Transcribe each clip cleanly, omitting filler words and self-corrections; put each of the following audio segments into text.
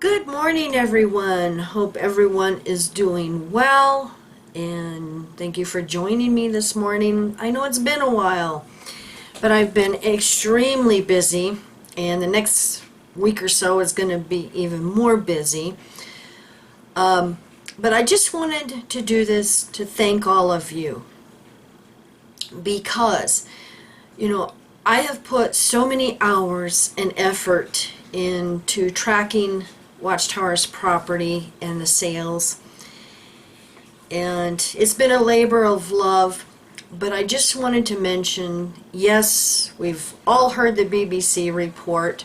Good morning, everyone. Hope everyone is doing well, and thank you for joining me this morning. I know it's been a while, but I've been extremely busy, and the next week or so is going to be even more busy. But I just wanted to do this to thank all of you because, I have put so many hours and effort into tracking Watchtower's property and the sales. And it's been a labor of love, but I just wanted to mention, yes, we've all heard the BBC report,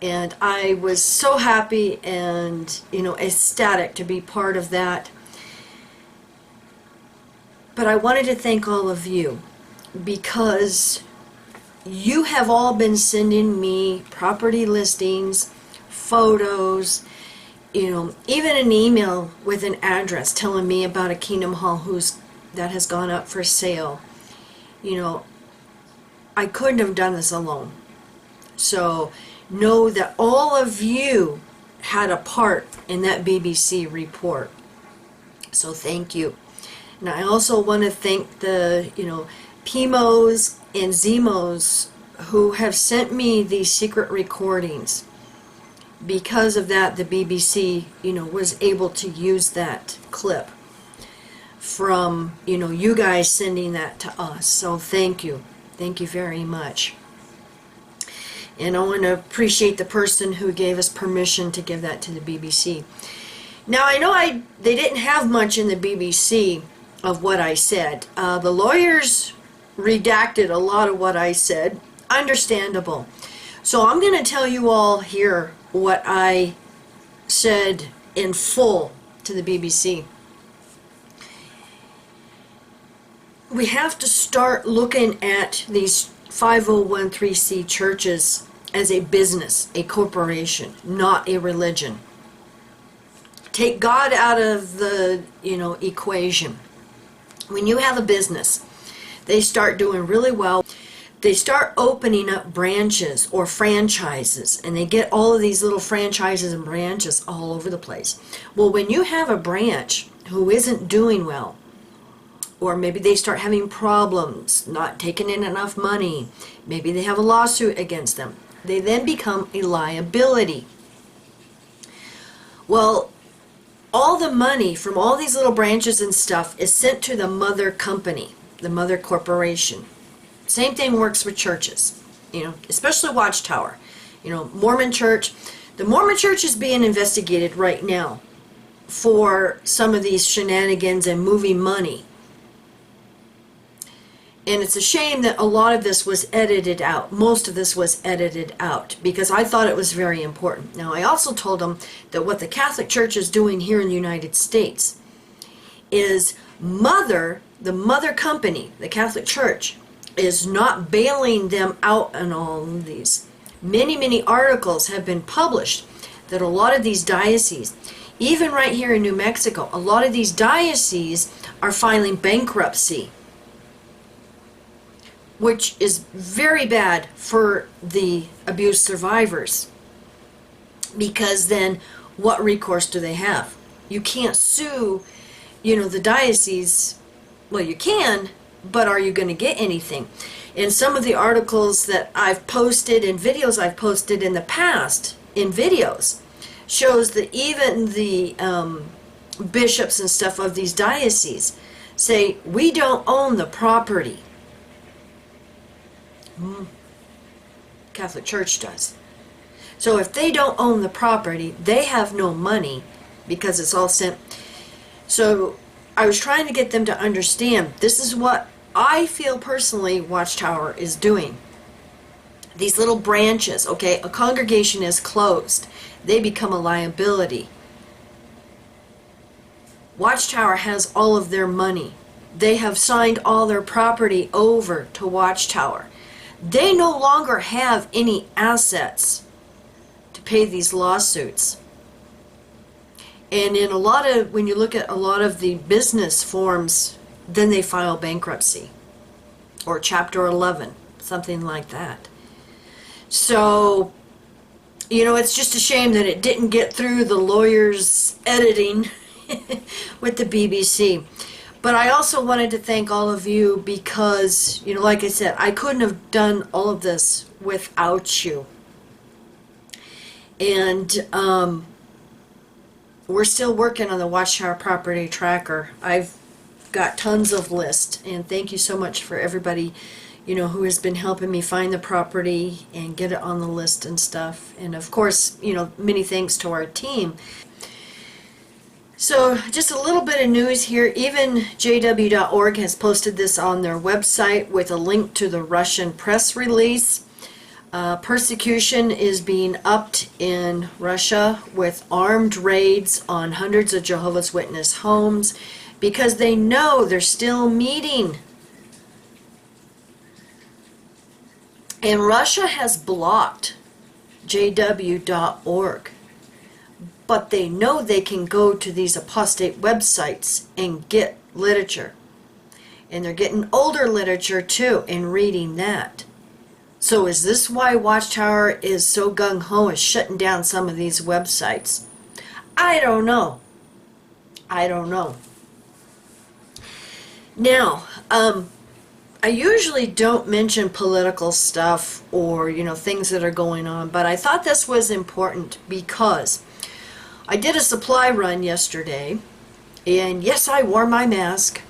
and I was so happy and, ecstatic to be part of that. But I wanted to thank all of you because you have all been sending me property listings, photos, even an email with an address telling me about a Kingdom Hall that has gone up for sale. I couldn't have done this alone. So know that all of you had a part in that BBC report. So thank you. And I also want to thank the, PMOs and ZMOs who have sent me these secret recordings. Because of that, the BBC, was able to use that clip from, you guys sending that to us. So thank you. Thank you very much. And I want to appreciate the person who gave us permission to give that to the BBC. Now, I know they didn't have much in the BBC of what I said. The lawyers redacted a lot of what I said. Understandable. So I'm going to tell you all here what I said in full to the BBC. We have to start looking at these 5013C churches as a business, a corporation, not a religion. Take God out of the, equation. When you have a business, they start doing really well. They start opening up branches or franchises, and they get all of these little franchises and branches all over the place. Well, when you have a branch who isn't doing well, or maybe they start having problems, not taking in enough money, maybe they have a lawsuit against them, they then become a liability. Well, all the money from all these little branches and stuff is sent to the mother company, the mother corporation. Same thing works with churches, especially Watchtower. Mormon Church. The Mormon Church is being investigated right now for some of these shenanigans and moving money. And it's a shame that a lot of this was edited out. Most of this was edited out because I thought it was very important. Now, I also told them that what the Catholic Church is doing here in the United States is the mother company, the Catholic Church, is not bailing them out on all of these. Many articles have been published that a lot of these dioceses, even right here in New Mexico, a lot of these dioceses are filing bankruptcy, which is very bad for the abuse survivors, because then what recourse do they have? You can't sue, the diocese. Well, you can, but are you going to get anything? In some of the articles that I've posted and videos I've posted in the past, in videos, shows that even the bishops and stuff of these dioceses say, we don't own the property. Catholic Church does. So if they don't own the property, they have no money because it's all sent. So I was trying to get them to understand this is what I feel personally Watchtower is doing. These little branches, okay, a congregation is closed. They become a liability. Watchtower has all of their money. They have signed all their property over to Watchtower. They no longer have any assets to pay these lawsuits. And in when you look at a lot of the business forms, then they file bankruptcy or Chapter 11, something like that. So You know, it's just a shame that it didn't get through the lawyers' editing with the BBC. But I also wanted to thank all of you because, you know, like I said, I couldn't have done all of this without you. And we're still working on the Watchtower Property Tracker. I've got tons of lists, and thank you so much for everybody, you know, who has been helping me find the property and get it on the list and stuff. And of course, you know, many thanks to our team. So just a little bit of news here. Even JW.org has posted this on their website with a link to the Russian press release. Persecution is being upped in Russia with armed raids on hundreds of Jehovah's Witness homes because they know they're still meeting. And Russia has blocked JW.org. But they know they can go to these apostate websites and get literature. And they're getting older literature too and reading that. So is this why Watchtower is so gung-ho is shutting down some of these websites? I don't know. I don't know. Now, I usually don't mention political stuff or, you know, things that are going on, but I thought this was important because I did a supply run yesterday, and yes, I wore my mask.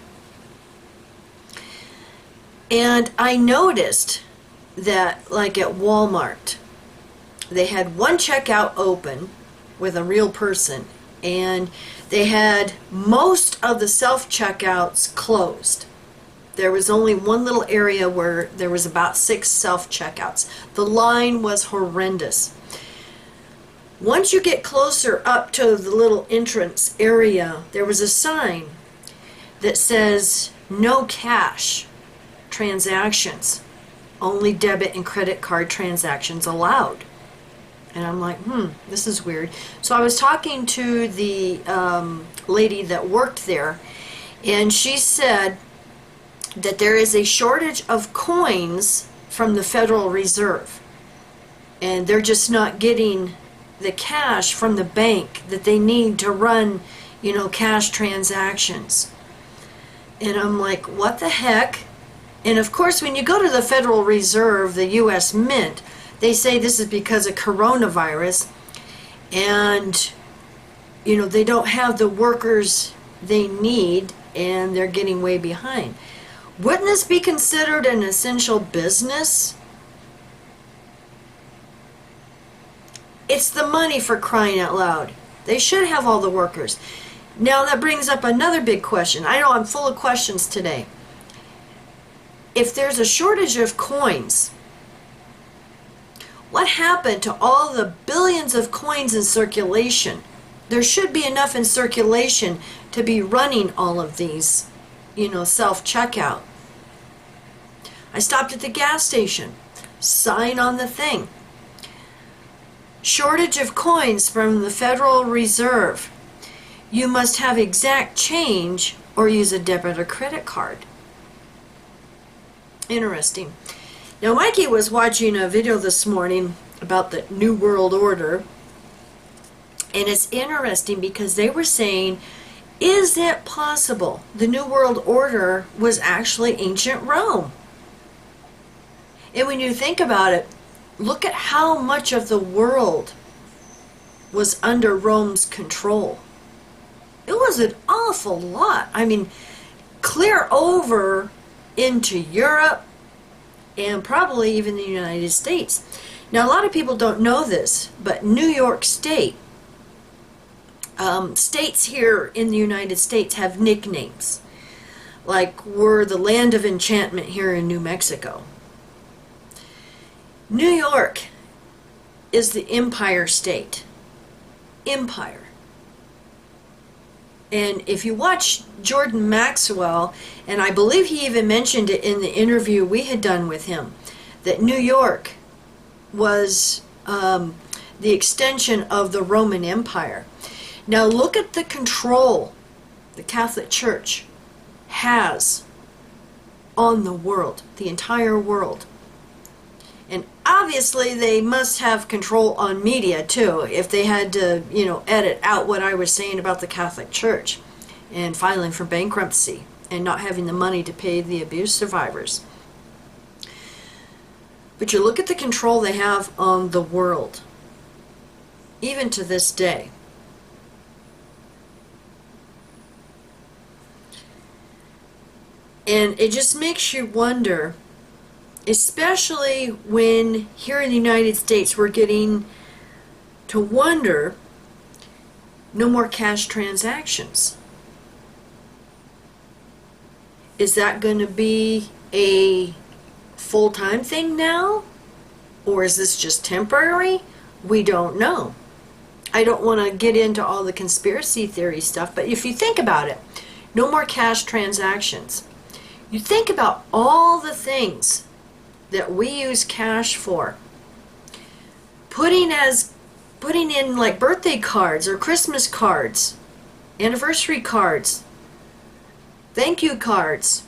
And I noticed that, like at Walmart, they had one checkout open with a real person, and they had most of the self-checkouts closed. There was only one little area where there was about 6 self-checkouts. The line was horrendous. Once you get closer up to the little entrance area, there was a sign that says no cash transactions, only debit and credit card transactions allowed. And I'm like, this is weird. So I was talking to the lady that worked there, and she said that there is a shortage of coins from the Federal Reserve, and they're just not getting the cash from the bank that they need to run, you know, cash transactions. And I'm like, what the heck? And of course, when you go to the Federal Reserve, the U.S. Mint, they say this is because of coronavirus, and, you know, they don't have the workers they need, and they're getting way behind. Wouldn't this be considered an essential business? It's the money, for crying out loud. They should have all the workers. Now that brings up another big question. I know I'm full of questions today. If there's a shortage of coins, what happened to all the billions of coins in circulation? There should be enough in circulation to be running all of these, you know, self-checkout. I stopped at the gas station. Sign on the thing. Shortage of coins from the Federal Reserve. You must have exact change or use a debit or credit card. Interesting. Now, Mikey was watching a video this morning about the New World Order, and it's interesting because they were saying, is it possible the New World Order was actually ancient Rome? And when you think about it, look at how much of the world was under Rome's control. It was an awful lot. I mean, clear over into Europe and probably even the United States. Now, a lot of people don't know this, but New York State, states here in the United States have nicknames. Like, we're the land of enchantment here in New Mexico. New York is the Empire State. Empire. And if you watch Jordan Maxwell, and I believe he even mentioned it in the interview we had done with him, that New York was the extension of the Roman Empire. Now look at the control the Catholic Church has on the world, the entire world. And obviously they must have control on media too, if they had to, edit out what I was saying about the Catholic Church and filing for bankruptcy and not having the money to pay the abuse survivors. But you look at the control they have on the world, even to this day. And it just makes you wonder, especially when here in the United States we're getting to wonder, no more cash transactions. Is that going to be a full-time thing now? Or is this just temporary? We don't know. I don't want to get into all the conspiracy theory stuff, but if you think about it, no more cash transactions. You think about all the things that we use cash for. Putting in like birthday cards or Christmas cards, anniversary cards, thank you cards.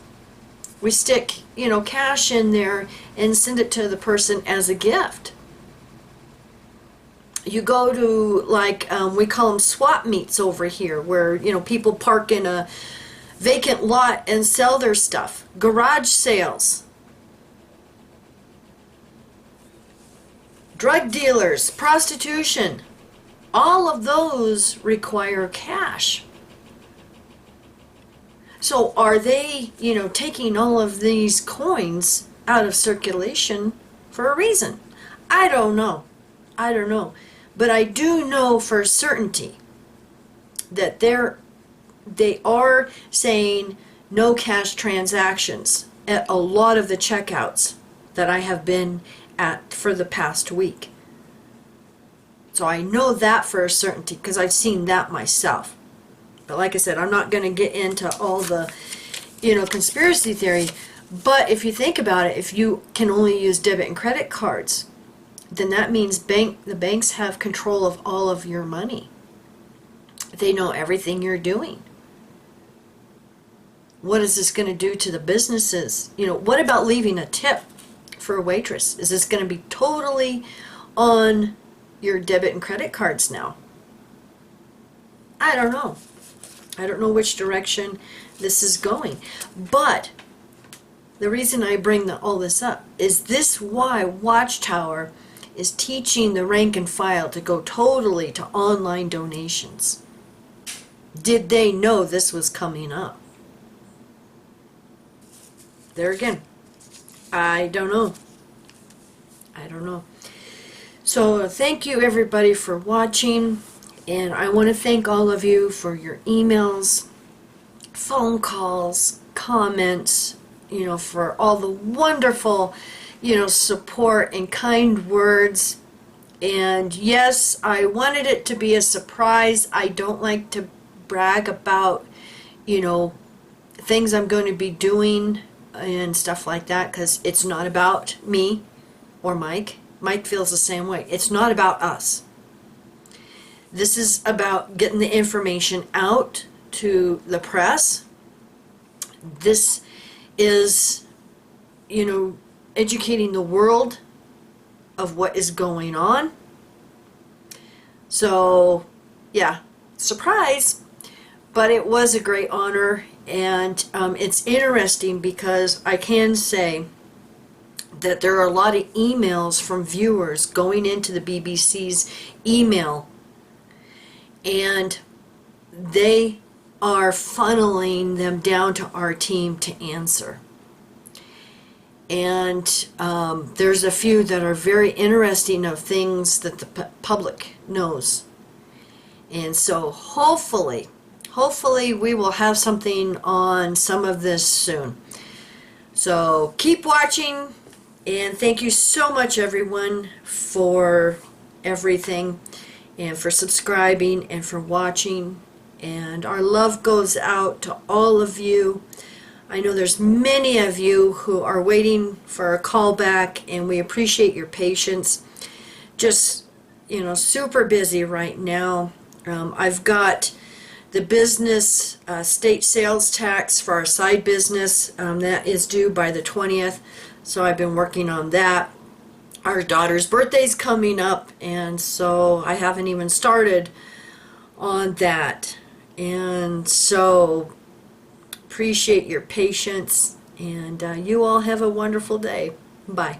We stick, cash in there and send it to the person as a gift. You go to, like, we call them swap meets over here, where, people park in a vacant lot and sell their stuff. Garage sales. Drug dealers, prostitution. All of those require cash. So are they, taking all of these coins out of circulation for a reason? I don't know. But I do know for certainty that they are saying no cash transactions at a lot of the checkouts that I have been at for the past week. So I know that for a certainty because I've seen that myself. But like I said, I'm not going to get into all the, conspiracy theory. But if you think about it, if you can only use debit and credit cards, then that means the banks have control of all of your money. They know everything you're doing. What is this going to do to the businesses? What about leaving a tip for a waitress? Is this going to be totally on your debit and credit cards now? I don't know. I don't know which direction this is going. But the reason I bring all this up is this why Watchtower is teaching the rank and file to go totally to online donations. Did they know this was coming up? There again, I don't know. So thank you everybody for watching, and I want to thank all of you for your emails, phone calls, comments, for all the wonderful, support and kind words. And yes, I wanted it to be a surprise. I don't like to brag about, things I'm going to be doing and stuff like that, because it's not about me or Mike. Mike feels the same way. It's not about us. This is about getting the information out to the press. This is, educating the world of what is going on. So, yeah, surprise. But it was a great honor, and it's interesting because I can say that there are a lot of emails from viewers going into the BBC's email, and they are funneling them down to our team to answer. And there's a few that are very interesting of things that the public knows. And so hopefully we will have something on some of this soon. So keep watching, and thank you so much everyone for everything, and for subscribing and for watching. And our love goes out to all of you. I know there's many of you who are waiting for a call back, and we appreciate your patience. Just, super busy right now. I've got the business state sales tax for our side business that is due by the 20th, so I've been working on that. our daughter's birthday's coming up, and so I haven't even started on that. And so appreciate your patience, and you all have a wonderful day. Bye.